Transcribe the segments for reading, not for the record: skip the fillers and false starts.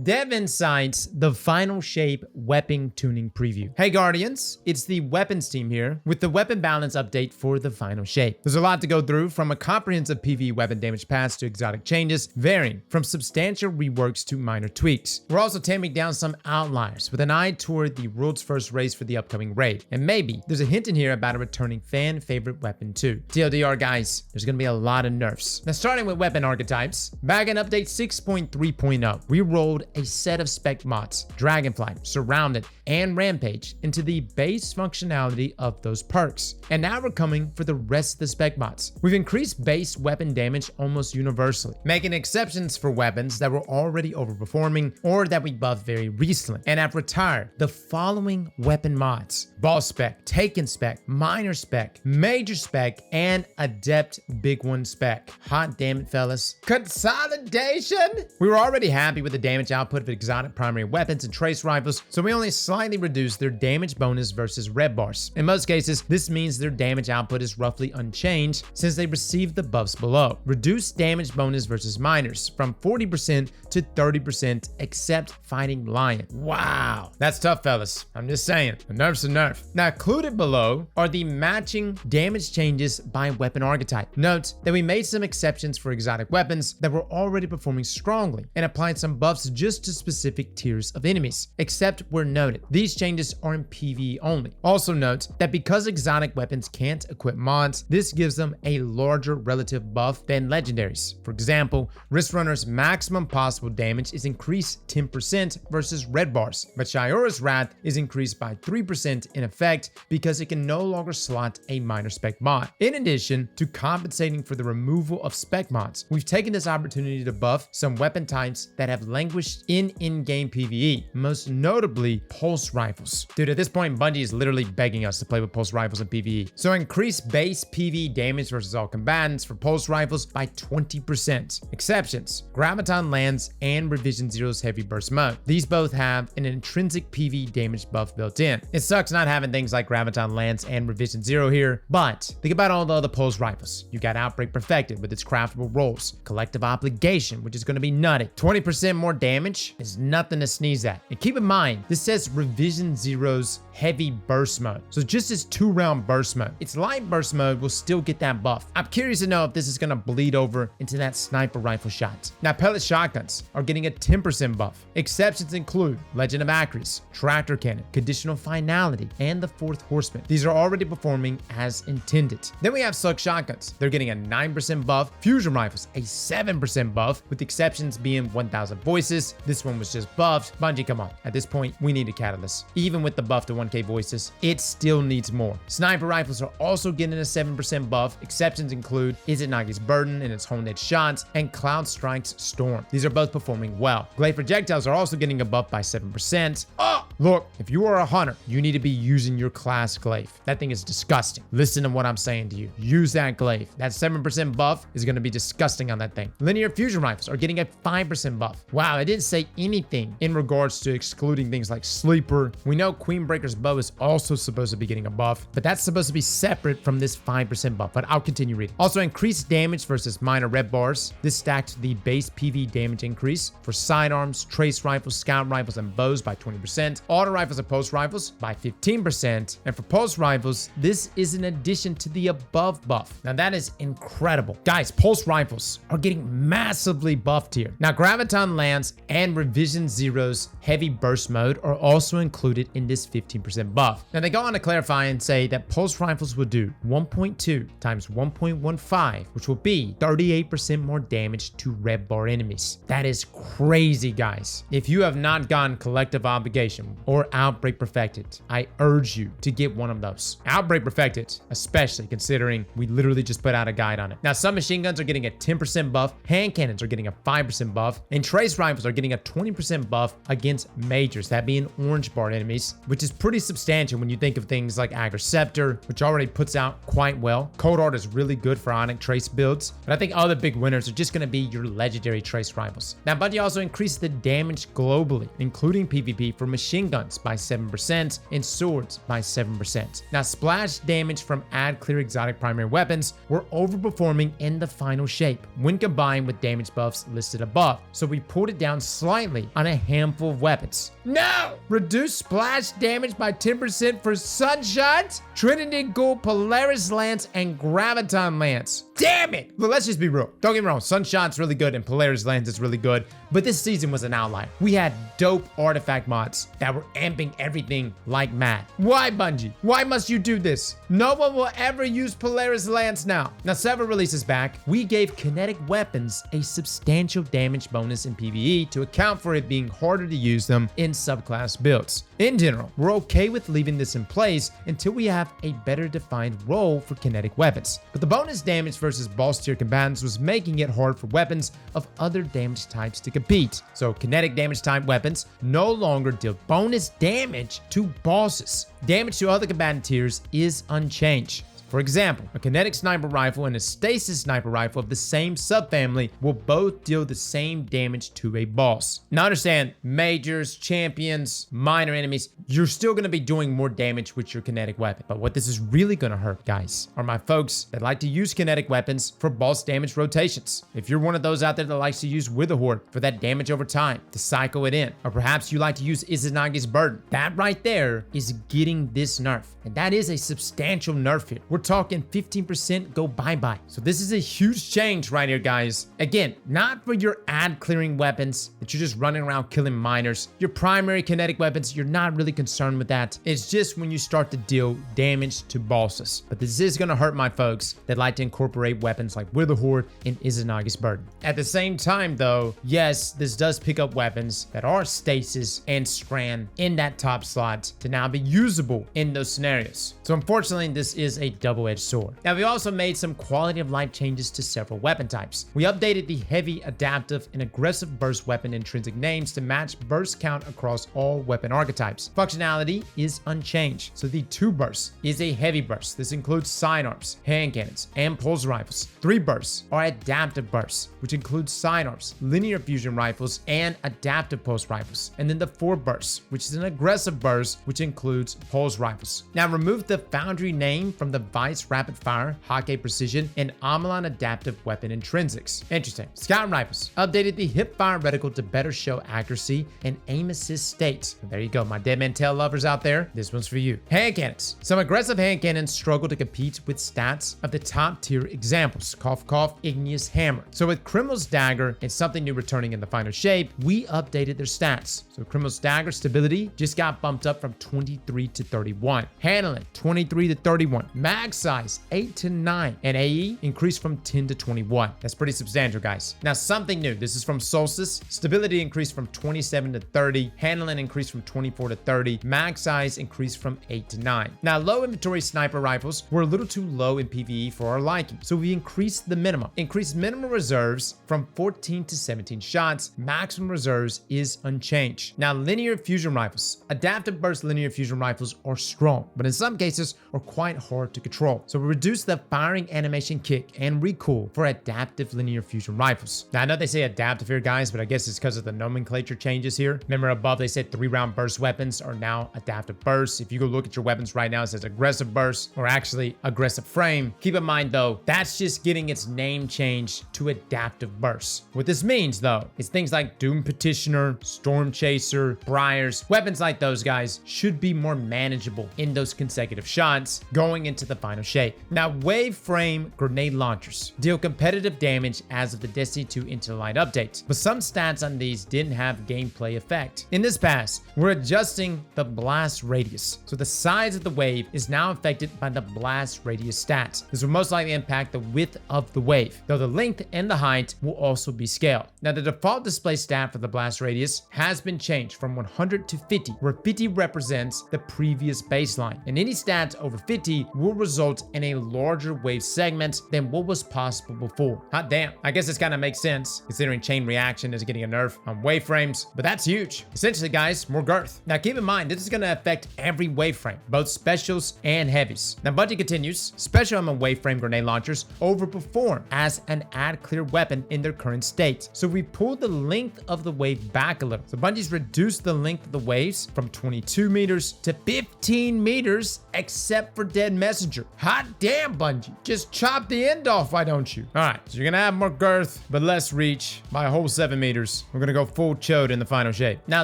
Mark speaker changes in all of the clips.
Speaker 1: Dev Insights, the final shape weapon tuning preview. Hey Guardians, it's the weapons team here with the weapon balance update for the final shape. There's a lot to go through, from a comprehensive PvE weapon damage patch to exotic changes, varying from substantial reworks to minor tweaks. We're also tamping down some outliers with an eye toward the world's first race for the upcoming raid. And maybe there's a hint in here about a returning fan favorite weapon too. TLDR guys, there's gonna be a lot of nerfs. Now starting with weapon archetypes, back in update 6.3.0, we rolled a set of spec mods, Dragonfly, Surrounded, and Rampage into the base functionality of those perks. And now we're coming for the rest of the spec mods. We've increased base weapon damage almost universally, making exceptions for weapons that were already overperforming or that we buffed very recently, and have retired the following weapon mods: Boss Spec, Taken Spec, Minor Spec, Major Spec, and Adept Big One Spec. Hot damn it, fellas. Consolidation! We were already happy with the damage output of exotic primary weapons and trace rifles, so we only slightly reduced their damage bonus versus red bars. In most cases, this means their damage output is roughly unchanged since they received the buffs below. Reduced damage bonus versus minors from 40% to 30% except fighting Lion. Wow, that's tough, fellas. I'm just saying, a nerf's a nerf. Now included below are the matching damage changes by weapon archetype. Note that we made some exceptions for exotic weapons that were already performing strongly and applied some buffs just to specific tiers of enemies, except where noted. These changes are in PvE only. Also note that because exotic weapons can't equip mods, this gives them a larger relative buff than legendaries. For example, Wrist Runner's maximum possible damage is increased 10% versus red bars, but Shiora's Wrath is increased by 3% in effect because it can no longer slot a minor spec mod. In addition to compensating for the removal of spec mods, we've taken this opportunity to buff some weapon types that have languished in in-game PvE, most notably pulse rifles. Dude, at this point, Bungie is literally begging us to play with pulse rifles in PvE. So increase base PvE damage versus all combatants for pulse rifles by 20%. Exceptions: Graviton Lands and Revision Zero's Heavy Burst Mode. These both have an intrinsic PvE damage buff built in. It sucks not having things like Graviton Lands and Revision Zero here, but think about all the other pulse rifles. You got Outbreak Perfected with its craftable rolls, Collective Obligation, which is going to be nutty. 20% more damage is nothing to sneeze at. And keep in mind, this says Revision Zero's Heavy Burst Mode, so just as 2-round burst mode. Its light burst mode will still get that buff. I'm curious to know if this is going to bleed over into that sniper rifle shot. Now, pellet shotguns are getting a 10% buff. Exceptions include Legend of Acris, Tractor Cannon, Conditional Finality, and the Fourth Horseman. These are already performing as intended. Then we have slug shotguns. They're getting a 9% buff. Fusion rifles, a 7% buff, with exceptions being 1000 Voices. This one was just buffed. Bungie, come on. At this point, we need a catalyst. Even with the buff to 1k Voices, it still needs more. Sniper rifles are also getting a 7% buff. Exceptions include Izanagi's Burden and its honed edge shots, and Cloud Strike's Storm. These are both performing well. Glaive projectiles are also getting a buff by 7%. Oh, look, if you are a hunter, you need to be using your class glaive. That thing is disgusting. Listen to what I'm saying to you. Use that glaive. That 7% buff is going to be disgusting on that thing. Linear fusion rifles are getting a 5% buff. Wow, it didn't say anything in regards to excluding things like Sleeper. We know Queenbreaker's bow is also supposed to be getting a buff, but that's supposed to be separate from this 5% buff, but I'll continue reading. Also, increased damage versus minor red bars. This stacked the base PV damage increase for sidearms, trace rifles, scout rifles, and bows by 20%, auto rifles and pulse rifles by 15%, and for pulse rifles, this is in addition to the above buff. Now that is incredible. Guys, pulse rifles are getting massively buffed here. Now, Graviton Lands and Revision Zero's Heavy Burst Mode are also included in this 15% buff. Now, they go on to clarify and say that pulse rifles will do 1.2 times 1.15, which will be 38% more damage to red bar enemies. That is crazy, guys. If you have not gotten Collective Obligation or Outbreak Perfected, I urge you to get one of those. Outbreak Perfected, especially considering we literally just put out a guide on it. Now, some machine guns are getting a 10% buff, hand cannons are getting a 5% buff, and trace rifles are getting a 20% buff against majors, that being orange bar enemies, which is pretty substantial when you think of things like Agriceptor, which already puts out quite well. Cold Art is really good for Ionic trace builds, but I think other big winners are just going to be your legendary trace rifles. Now, Bungie also increased the damage globally, including PvP, for machine machine guns by 7% and swords by 7%. Now, splash damage from add clear exotic primary weapons were overperforming in the final shape when combined with damage buffs listed above, so we pulled it down slightly on a handful of weapons. No! Reduce splash damage by 10% for Sunshot, Trinity Ghoul, Polaris Lance, and Graviton Lance. Damn it! But let's just be real. Don't get me wrong, Sunshot's really good and Polaris Lance is really good, but this season was an outlier. We had dope artifact mods that were amping everything like mad. Why, Bungie? Why must you do this? No one will ever use Polaris Lance now. Now, several releases back, we gave kinetic weapons a substantial damage bonus in PvE to account for it being harder to use them in subclass builds. In general, we're okay with leaving this in place until we have a better defined role for kinetic weapons. But the bonus damage versus boss tier combatants was making it hard for weapons of other damage types to compete. So kinetic damage type weapons no longer deal bonus damage to bosses. Damage to other combatant tiers is unchanged. For example, a kinetic sniper rifle and a stasis sniper rifle of the same subfamily will both deal the same damage to a boss. Now understand, majors, champions, minor enemies, you're still going to be doing more damage with your kinetic weapon. But what this is really going to hurt, guys, are my folks that like to use kinetic weapons for boss damage rotations. If you're one of those out there that likes to use Witherhoard for that damage over time, to cycle it in, or perhaps you like to use Izanagi's burden, that right there is getting this nerf. And that is a substantial nerf here. We're talking 15% go bye-bye. So this is a huge change right here, guys. Again, not for your ad clearing weapons that you're just running around killing miners. Your primary kinetic weapons, you're not really concerned with that. It's just when you start to deal damage to bosses. But this is going to hurt my folks that like to incorporate weapons like Witherhoard and Izanagi's burden. At the same time though, yes, this does pick up weapons that are stasis and strand in that top slot to now be usable in those scenarios. So unfortunately, this is a double-edged sword. Now, we also made some quality of life changes to several weapon types. We updated the heavy, adaptive, and aggressive burst weapon intrinsic names to match burst count across all weapon archetypes. Functionality is unchanged. So the 2 bursts is a heavy burst. This includes sidearms, hand cannons, and pulse rifles. 3 bursts are adaptive bursts, which includes sidearms, linear fusion rifles, and adaptive pulse rifles. And then the 4 bursts, which is an aggressive burst, which includes pulse rifles. Now, remove the Foundry name from the Vice Rapid Fire, Hake Precision, and Amalon Adaptive Weapon Intrinsics. Interesting. Scout Rifles updated the hip fire reticle to better show accuracy and aim assist states. There you go, my Dead Man Tail lovers out there. This one's for you. Hand cannons. Some aggressive hand cannons struggle to compete with stats of the top tier examples. Cough, cough, Igneous Hammer. So with Criminal's Dagger and something new returning in the final shape, we updated their stats. So Criminal's Dagger stability just got bumped up from 23 to 31. Handling, 23 to 31. Mag size 8 to 9, and AE increased from 10 to 21. That's pretty substantial, guys. Now, something new. This is from Solstice. Stability increased from 27 to 30. Handling increased from 24 to 30. Mag size increased from 8 to 9. Now, low inventory sniper rifles were a little too low in PvE for our liking, so we increased the minimum. Increased minimum reserves from 14 to 17 shots. Maximum reserves is unchanged. Now, linear fusion rifles. Adaptive burst linear fusion rifles are strong, but in some cases are quite hard to control. So we reduced the firing animation kick and recoil for adaptive linear fusion rifles. Now, I know they say adaptive here, guys, but I guess it's because of the nomenclature changes here. Remember above they said 3-round burst weapons are now adaptive bursts. If you go look at your weapons right now, it says aggressive burst or actually aggressive frame. Keep in mind though, that's just getting its name changed to adaptive bursts. What this means though, is things like Doom Petitioner, Storm Chaser, Briars, weapons like those guys should be more manageable in those consecutive shots going into the final shape. Now, wave frame grenade launchers deal competitive damage as of the Destiny 2 Into the Light update, but some stats on these didn't have gameplay effect. In this pass, we're adjusting the blast radius, so the size of the wave is now affected by the blast radius stats. This will most likely impact the width of the wave, though the length and the height will also be scaled. Now, the default display stat for the blast radius has been changed from 100 to 50, where 50 represents the previous baseline, and any stats over 50 will result result in a larger wave segment than what was possible before. Hot damn. I guess this kind of makes sense considering chain reaction is getting a nerf on wave frames, but that's huge. Essentially, guys, more girth. Now keep in mind, this is going to affect every wave frame, both specials and heavies. Now Bungie continues, special ammo wave frame grenade launchers overperform as an add clear weapon in their current state. So we pulled the length of the wave back a little. So Bungie's reduced the length of the waves from 22 meters to 15 meters, except for Dead Messenger. Hot damn, Bungie. Just chop the end off, why don't you? All right, so you're gonna have more girth, but less reach by a whole 7 meters. We're gonna go full chode in the final shape. Now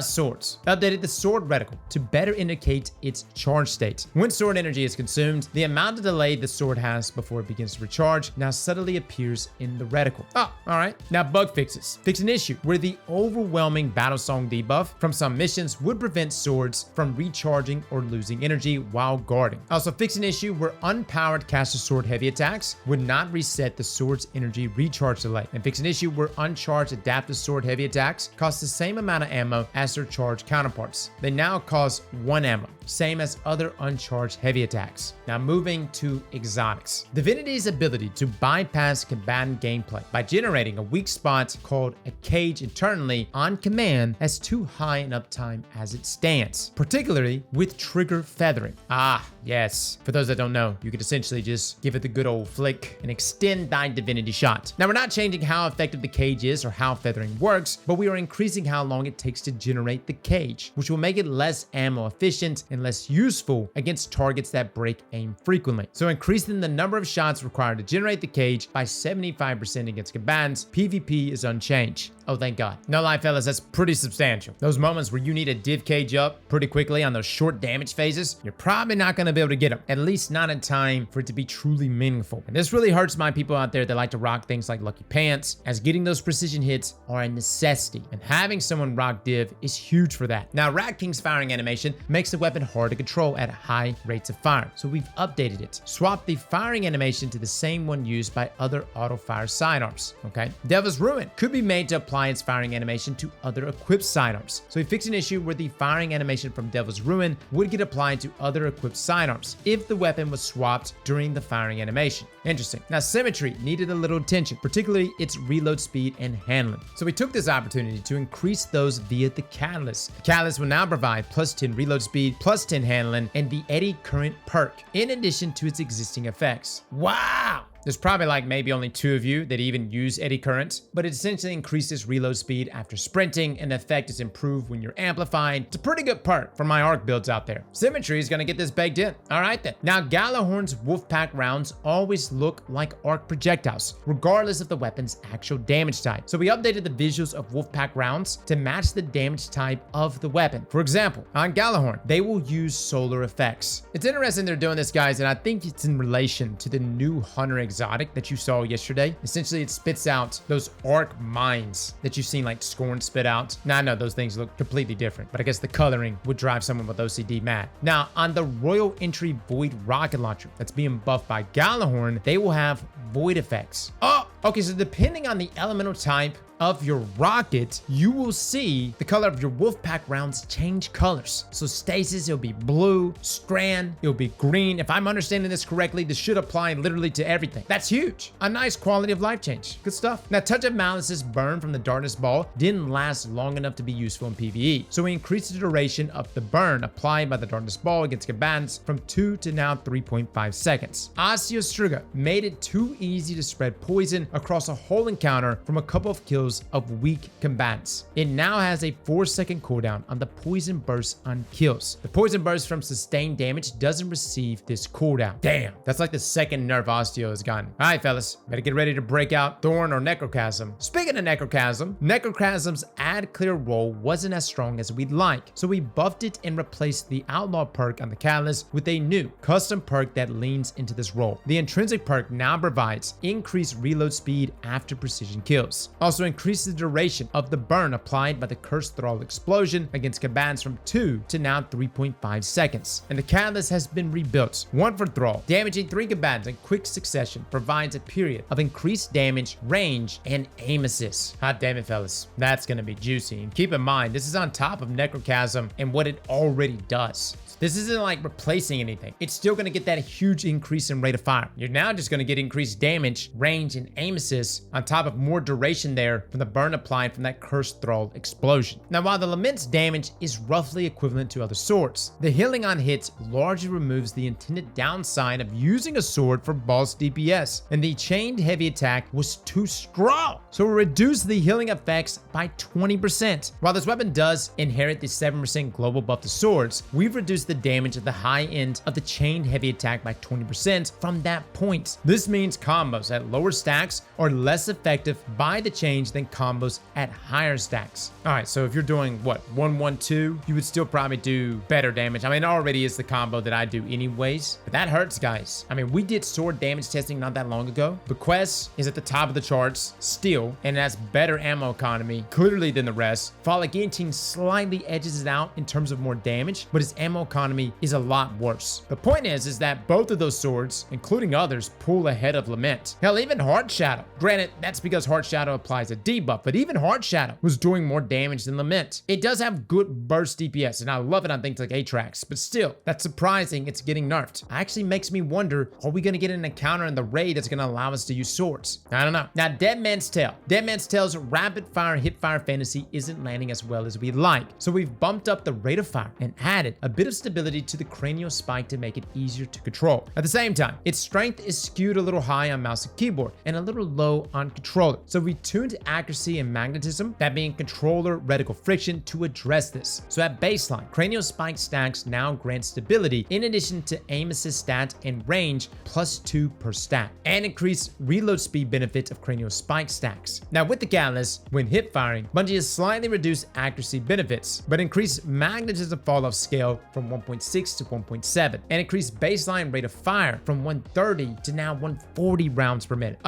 Speaker 1: swords. Updated the sword reticle to better indicate its charge state. When sword energy is consumed, the amount of delay the sword has before it begins to recharge now subtly appears in the reticle. Oh, all right. Now bug fixes. Fix an issue where the overwhelming battle song debuff from some missions would prevent swords from recharging or losing energy while guarding. Also fix an issue where unpowered caster sword heavy attacks would not reset the sword's energy recharge delay. And fix an issue where uncharged adaptive sword heavy attacks cost the same amount of ammo as their charged counterparts. They now cost 1 ammo, same as other uncharged heavy attacks. Now moving to exotics. Divinity's ability to bypass combatant gameplay by generating a weak spot called a cage internally on command has too high an uptime as it stands, particularly with trigger feathering. Ah, yes. For those that don't know, you could essentially just give it the good old flick and extend thy divinity shot. Now we're not changing how effective the cage is or how feathering works, but we are increasing how long it takes to generate the cage, which will make it less ammo efficient and less useful against targets that break aim frequently. So increasing the number of shots required to generate the cage by 75% against combatants, PvP is unchanged. Oh, thank God. No lie, fellas, that's pretty substantial. Those moments where you need a div cage up pretty quickly on those short damage phases, you're probably not going to be able to get them, at least not in time for it to be truly meaningful. And this really hurts my people out there that like to rock things like Lucky Pants, as getting those precision hits are a necessity, and having someone rock div is huge for that. Now, Rat King's firing animation makes the weapon hard to control at high rates of fire, so we've updated it. Swap the firing animation to the same one used by other auto-fire sidearms, okay? Devil's Ruin could be made to apply its firing animation to other equipped sidearms. So we fixed an issue where the firing animation from Devil's Ruin would get applied to other equipped sidearms if the weapon was swapped during the firing animation. Interesting. Now, Symmetry needed a little attention, particularly its reload speed and handling. So we took this opportunity to increase those via the Catalyst. The Catalyst will now provide plus 10 reload speed, plus 10 handling, and the Eddy Current perk, in addition to its existing effects. Wow! There's probably like maybe only 2 of you that even use Eddy Current, but it essentially increases reload speed after sprinting, and the effect is improved when you're amplified. It's a pretty good perk for my arc builds out there. Symmetry is gonna get this baked in. All right then. Now, Galahorn's Wolfpack rounds always look like arc projectiles, regardless of the weapon's actual damage type. So we updated the visuals of Wolfpack rounds to match the damage type of the weapon. For example, on Galahorn, they will use solar effects. It's interesting they're doing this, guys, and I think it's in relation to the new Hunter exotic that you saw yesterday. Essentially, it spits out those arc mines that you've seen like Scorn spit out. Now, I know those things look completely different, but I guess the coloring would drive someone with OCD mad. Now, on the Royal Entry Void rocket launcher that's being buffed by Galahorn, they will have void effects. Oh, okay, so depending on the elemental type of your rocket, you will see the color of your Wolfpack rounds change colors. So Stasis, it'll be blue. Strand, it'll be green. If I'm understanding this correctly, this should apply literally to everything. That's huge. A nice quality of life change. Good stuff. Now, Touch of Malice's burn from the Darkness Ball didn't last long enough to be useful in PvE. So we increased the duration of the burn applied by the Darkness Ball against combatants from 2 to now 3.5 seconds. Osteostruga made it too easy to spread poison across a whole encounter from a couple of kills of weak combatants. It now has a 4-second cooldown on the poison burst on kills. The poison burst from sustained damage doesn't receive this cooldown. Damn, that's like the second nerf Osteo has gotten. All right, fellas, better get ready to break out Thorn or Necrochasm. Speaking of Necrochasm, Necrochasm's add clear roll wasn't as strong as we'd like, so we buffed it and replaced the Outlaw perk on the Catalyst with a new custom perk that leans into this roll. The intrinsic perk now provides increased reload speed after precision kills. Also increases the duration of the burn applied by the Cursed Thrall explosion against Cabans from 2 to now 3.5 seconds. And the catalyst has been rebuilt. 1 for Thrall. Damaging 3 Cabans in quick succession provides a period of increased damage, range, and aim assist. Hot damn it, fellas. That's gonna be juicy. And keep in mind, this is on top of Necrochasm and what it already does. This isn't like replacing anything. It's still gonna get that huge increase in rate of fire. You're now just gonna get increased damage, range, and aim assist on top of more duration there from the burn applied from that Cursed Thrall explosion. Now, while the Lament's damage is roughly equivalent to other swords, the healing on hits largely removes the intended downside of using a sword for boss DPS, and the chained heavy attack was too strong, so it reduced the healing effects by 20%. While this weapon does inherit the 7% global buff to swords, we've reduced the damage at the high end of the chained heavy attack by 20% from that point. This means combos at lower stacks are less effective by the change than combos at higher stacks. All right, so if you're doing what, 1-1-2, you would still probably do better damage. I mean, it already is the combo that I do anyways, but that hurts, guys. I mean, we did sword damage testing not that long ago. Bequest is at the top of the charts still, and it has better ammo economy clearly than the rest. Fall Guillotine slightly edges it out in terms of more damage, but its ammo economy is a lot worse. The point is that both of those swords, including others, pull ahead of Lament. Hell, even Heart Shadow. Granted, that's because Heart Shadow applies a debuff, but even Heart Shadow was doing more damage than Lament. It does have good burst DPS, and I love it on things like Atrax, but still, that's surprising it's getting nerfed. It actually makes me wonder, are we gonna get an encounter in the raid that's gonna allow us to use swords? I don't know. Now, Dead Man's Tale. Dead Man's Tale's rapid fire hip fire fantasy isn't landing as well as we'd like, so we've bumped up the rate of fire and added a bit of stability to the cranial spike to make it easier to control. At the same time, its strength is skewed a little high on mouse and keyboard and a little low on controller, so we tuned accuracy and magnetism, that being controller reticle friction, to address this. So at baseline, cranial spike stacks now grant stability in addition to aim assist stat and range +2 per stack, and increased reload speed benefits of cranial spike stacks. Now with the catalyst, when hip firing, Bungie has slightly reduced accuracy benefits, but increased magnetism fall off scale from 1.6 to 1.7, and increased baseline rate of fire from 130 to now 140 rounds per minute.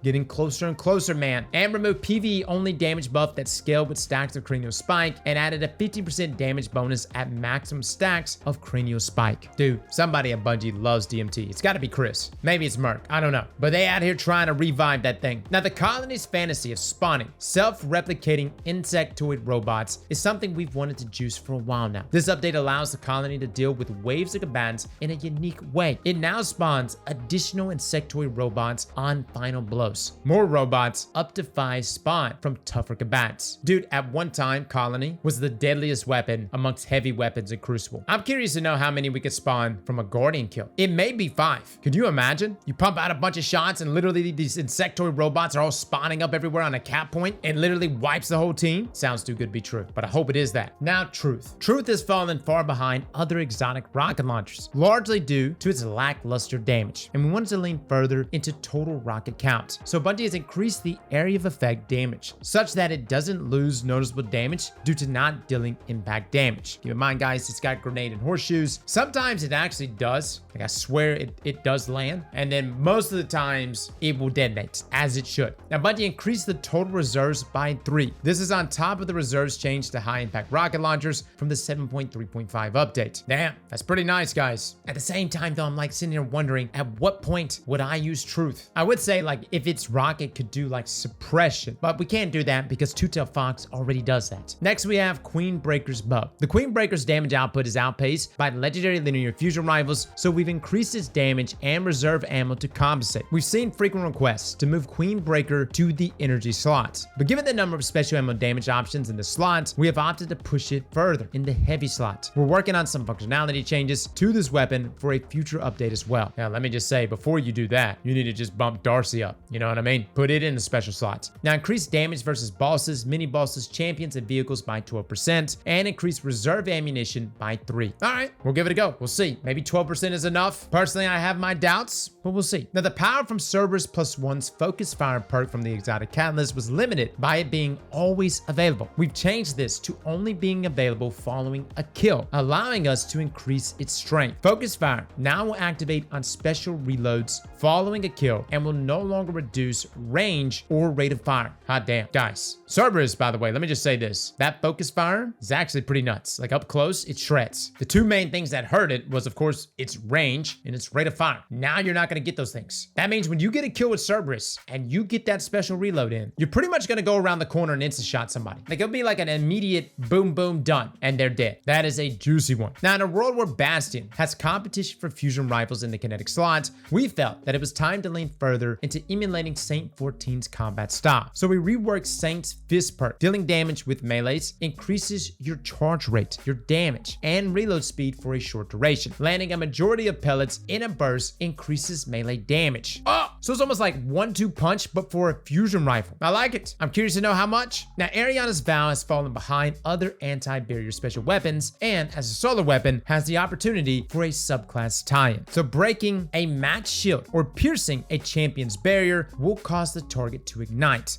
Speaker 1: Getting closer and closer, man. And remove PvE only damage buff that scaled with stacks of cranial spike, and added a 15% damage bonus at maximum stacks of cranial spike. Dude, somebody at Bungie loves DMT. It's gotta be Chris. Maybe it's Merc. I don't know. But they out here trying to revive that thing. Now, the colony's fantasy of spawning self-replicating insectoid robots is something we've wanted to juice for a while now. This update allows the colony to deal with waves of Cabans in a unique way. It now spawns additional insectoid robots on final blows. More robots, up to 5, spawn from tougher Cabans. Dude, at one time, Colony was the deadliest weapon amongst heavy weapons in Crucible. I'm curious to know how many we could spawn from a Guardian kill. It may be 5. Could you imagine? You pump out a bunch of shots and literally these insectoid robots are all spawning up everywhere on a cap point and literally wipes the whole team? Sounds too good to be true, but I hope it is that. Now, Truth. Truth has fallen far behind other exotic rocket launchers, largely due to its lackluster damage, and we wanted to lean further into total rocket count. So Bungie has increased the area of effect damage, such that it doesn't lose noticeable damage due to not dealing impact damage. Keep in mind, guys, it's got grenade and horseshoes. Sometimes it actually does. Like, I swear it does land, and then most of the times it will detonate, as it should. Now, Bungie increased the total reserves by 3. This is on top of the reserves change to high impact rocket launchers from the 7.3.5 update. Damn, that's pretty nice, guys. At the same time, though, I'm like sitting here wondering, at what point would I use Truth? I would say, like, if its rocket could do like suppression, but we can't do that because Two-Tailed Fox already does that. Next, we have Queen Breaker's bow. The Queen Breaker's damage output is outpaced by legendary linear fusion rivals, so we've increased its damage and reserve ammo to compensate. We've seen frequent requests to move Queen Breaker to the energy slot, but given the number of special ammo damage options in the slot, we have opted to push it further in the heavy slot. We're working on some functionality changes to this weapon for a future update as well. Now, let me just say, before you do that, you need to just bump Darcy up. You know what I mean? Put it in the special slots. Now, increase damage versus bosses, mini bosses, champions, and vehicles by 12%, and increase reserve ammunition by 3. All right, we'll give it a go. We'll see. Maybe 12% is enough. Personally, I have my doubts, but we'll see. Now, the power from Cerberus +1's focus fire perk from the exotic catalyst was limited by it being always available. We've changed this to only being available following a kill, allowing us to increase its strength. Focus fire now will activate on special reloads following a kill and will no longer reduce range or rate of fire. Hot damn. Guys, Cerberus, by the way, let me just say this. That focus fire is actually pretty nuts. Like up close, it shreds. The two main things that hurt it was, of course, its range and its rate of fire. Now you're not going to get those things. That means when you get a kill with Cerberus and you get that special reload in, you're pretty much going to go around the corner and insta-shot somebody. Like it'll be like an immediate boom, boom, done, and they're dead. That is a juicy one. Now, in a world where Bastion has competition for fusion rifles in the kinetic slots, we felt that it was time to lean further into emulating Saint 14's combat style. So we reworked Saint's Fist perk. Dealing damage with melees increases your charge rate, your damage, and reload speed for a short duration. Landing a majority of pellets in a burst increases melee damage. Oh, so it's almost like 1-2 punch, but for a fusion rifle. I like it. I'm curious to know how much. Now, Ariana's Vow has fallen behind other anti-barrier special weapons, and as a solo weapon, has the opportunity for a subclass tie-in. So breaking a max shield or piercing a champion's barrier will cause the target to ignite.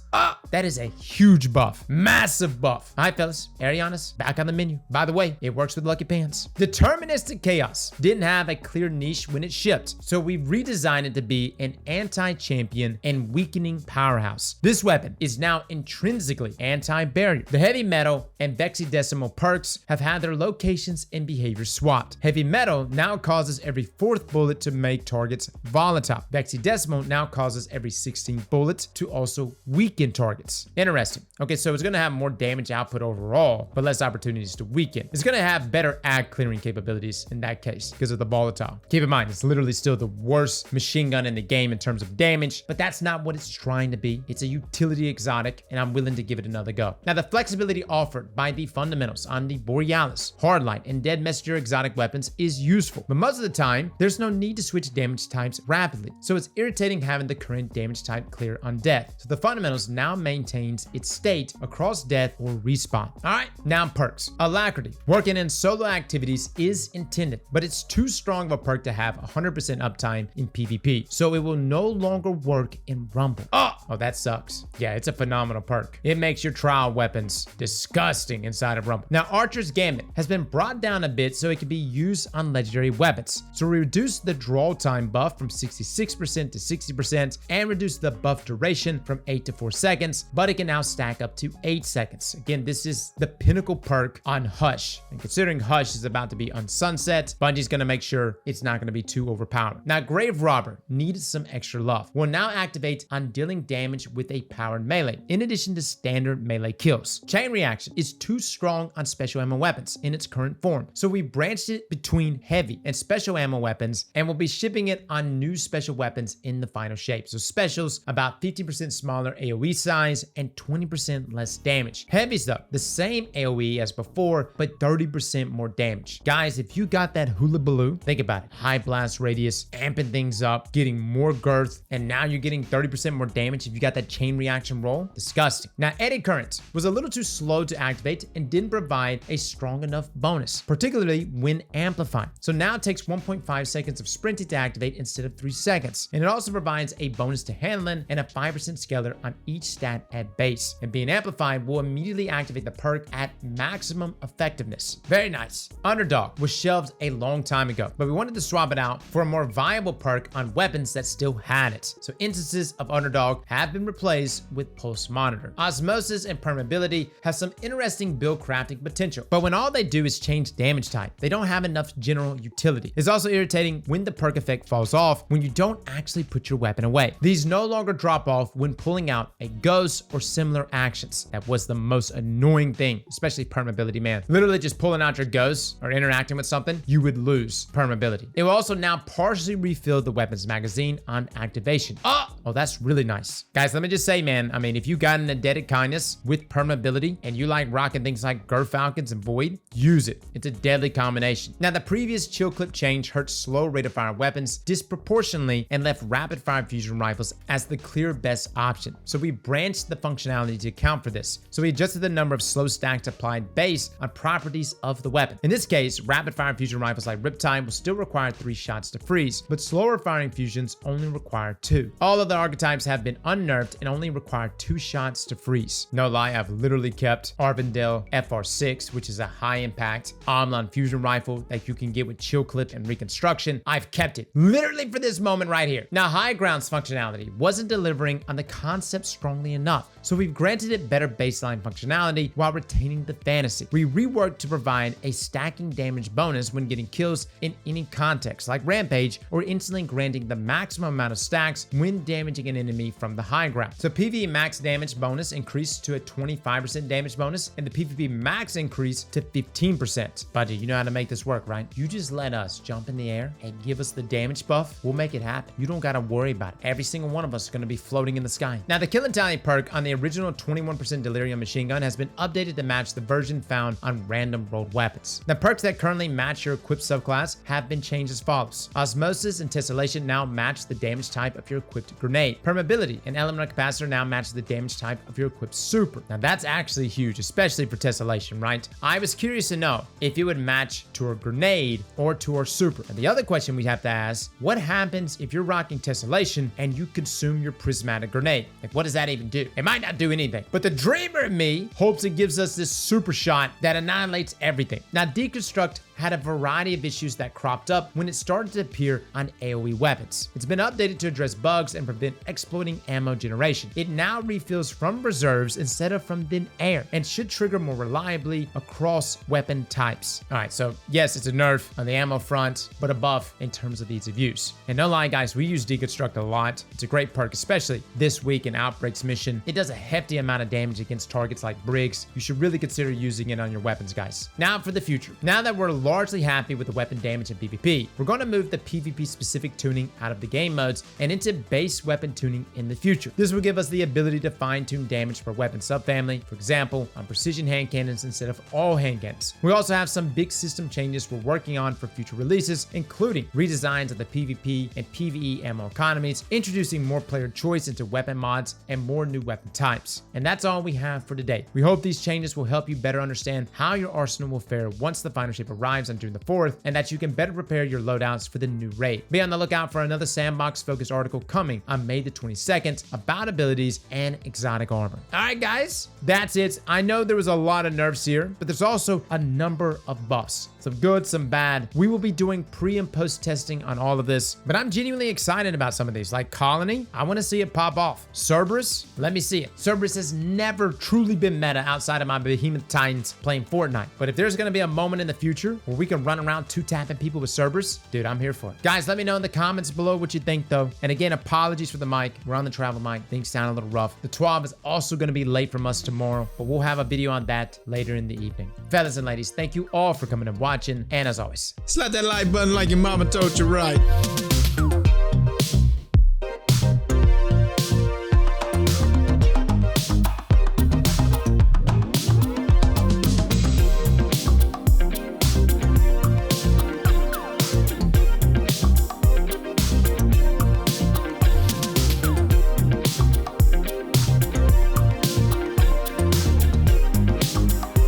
Speaker 1: That is a huge buff. Massive buff. All right, fellas, Ariana's back on the menu. By the way, it works with Lucky Pants. Deterministic Chaos didn't have a clear niche when it shipped, so we redesigned it to be an anti-champion and weakening powerhouse. This weapon is now intrinsically anti-barrier. The heavy metal and vexidecimal perks have had their locations and behavior swapped. Heavy metal now causes every 4th bullet to make targets volatile. Vexidecimal now causes every 16th bullet to also weaken targets. Interesting. Okay, so it's gonna have more damage output overall, but less opportunities to weaken. It's gonna have better ag clearing capabilities in that case because of the volatile. Keep in mind, it's literally still the worst machine gun in the game in terms of damage, but that's not what it's trying to be. It's a utility exotic, and I'm willing to give it another go. Now, the flexibility offered by the fundamentals on the Borealis, Hardline, and Dead Messenger exotic weapons is useful, but most of the time, there's no need to switch damage types rapidly, so it's irritating having the current damage type clear on death. So the fundamentals now maintains its state across death or respawn. All right, now perks. Alacrity. Working in solo activities is intended, but it's too strong of a perk to have 100% uptime in PvP, so it will no longer work in Rumble. Oh, that sucks. Yeah, it's a phenomenal perk. It makes your trial weapons disgusting inside of Rumble. Now, Archer's Gambit has been brought down a bit so it can be used on legendary weapons. So we reduced the draw time buff from 66% to 60% and reduced the buff duration from 8 to 4 seconds, but it can now stack up to 8 seconds. Again, this is the pinnacle perk on Hush. And considering Hush is about to be on Sunset, Bungie's gonna make sure it's not gonna be too overpowered. Now, Grave Robber needed some extra love. Will now activate on dealing damage with a powered melee, in addition to standard melee kills. Chain Reaction is too strong on special ammo weapons in its current form, so we branched it between heavy and special ammo weapons, and we'll be shipping it on new special weapons in the final shape. So specials, about 50% smaller AoE size and 20% less damage. Heavies though, the same AoE as before, but 30% more damage. Guys, if you got that hula baloo, think about it. High blast radius, amping things up, getting more girth, and now you're getting 30% more damage if you got that chain reaction roll. Disgusting. Now, Eddy Current was a little too slow to activate and didn't provide a strong enough bonus, particularly when amplified. So now it takes 1.5 seconds of sprinting to activate instead of 3 seconds. And it also provides a bonus to handling and a 5% scaler on each stat at base. And being amplified will immediately activate the perk at maximum effectiveness. Very nice. Underdog was shelved a long time ago, but we wanted to swap it out for a more viable perk on weapons that still had it. So instances of Underdog have been replaced with Pulse Monitor. Osmosis and Permeability have some interesting build crafting potential, but when all they do is change damage type, they don't have enough general utility. It's also irritating when the perk effect falls off when you don't actually put your weapon away. These no longer drop off when pulling out a ghost or similar actions. That was the most annoying thing, especially permeability, man. Literally just pulling out your ghost or interacting with something, you would lose permeability. It will also now partially refill the weapon's magazine on activation. Oh, that's really nice. Guys, let me just say, man, I mean, if you got an Adetic Kindness with permeability and you like rocking things like Gerfalcons and Void, use it. It's a deadly combination. Now, the previous chill clip change hurt slow rate of fire weapons disproportionately and left rapid fire fusion rifles as the clear best option. So we branched the functionality to account for this. So we adjusted the number of slow stacks applied based on properties of the weapon. In this case, rapid fire fusion riptide will still require 3 shots to freeze, but slower firing fusions only require require 2. All of the archetypes have been unnerfed and only require 2 shots to freeze. No lie, I've literally kept Arvindale FR6, which is a high impact Omlon fusion rifle that you can get with chill clip and reconstruction. I've kept it literally for this moment right here. Now, High Ground's functionality wasn't delivering on the concept strongly enough, so we've granted it better baseline functionality while retaining the fantasy. We reworked to provide a stacking damage bonus when getting kills in any context, like Rampage, or instantly granting the maximum amount of stacks when damaging an enemy from the high ground. So PvE max damage bonus increased to a 25% damage bonus, and the PvP max increased to 15%. Bungie, you know how to make this work, right? You just let us jump in the air and give us the damage buff. We'll make it happen. You don't gotta worry about it. Every single one of us is gonna be floating in the sky. Now, the Kill and Tally perk on the original 21% Delirium machine gun has been updated to match the version found on random rolled weapons. The perks that currently match your equipped subclass have been changed as follows. Osmosis and Tessellation now match the damage type of your equipped grenade. Permeability and Elemental Capacitor now match the damage type of your equipped super. Now that's actually huge, especially for Tessellation, right? I was curious to know if it would match to a grenade or to our super. And the other question we have to ask, what happens if you're rocking Tessellation and you consume your prismatic grenade? Like, what does that even do? It might not do anything, but the dreamer in me hopes it gives us this super shot that annihilates everything. Now, Deconstruct had a variety of issues that cropped up when it started to appear on AoE weapons. It's been updated to address bugs and prevent exploiting ammo generation. It now refills from reserves instead of from thin air and should trigger more reliably across weapon types. All right, so yes, it's a nerf on the ammo front, but a buff in terms of ease of use. And no lie, guys, we use Deconstruct a lot. It's a great perk, especially this week in Outbreak's mission. It does a hefty amount of damage against targets like Briggs. You should really consider using it on your weapons, guys. Now for the future. Now that we're largely happy with the weapon damage in PvP, we're going to move the PvP specific tuning out of the game modes and into base weapon tuning in the future. This will give us the ability to fine-tune damage per weapon subfamily, for example, on precision hand cannons instead of all hand cannons. We also have some big system changes we're working on for future releases, including redesigns of the PvP and PvE ammo economies, introducing more player choice into weapon mods, and more new weapon types. And that's all we have for today. We hope these changes will help you better understand how your arsenal will fare once the final shape arrives on June the 4th, and that you can better prepare your loadouts for the new raid. Be on the lookout for another sandbox-focused article coming on May the 22nd about abilities and exotic armor. All right, guys, that's it. I know there was a lot of nerfs here, but there's also a number of buffs. Some good, some bad. We will be doing pre and post testing on all of this, but I'm genuinely excited about some of these. Like Colony, I want to see it pop off. Cerberus, let me see it. Cerberus has never truly been meta outside of my Behemoth Titans playing Fortnite, but if there's going to be a moment in the future where we can run around two-tapping people with Cerberus, dude, I'm here for it. Guys, let me know in the comments below what you think, though. And again, apologies for the mic. We're on the travel mic. Things sound a little rough. The 12 is also going to be late from us tomorrow, but we'll have a video on that later in the evening. Fellas and ladies, thank you all for coming and watching. And as always,
Speaker 2: slap that like button like your mama told you right.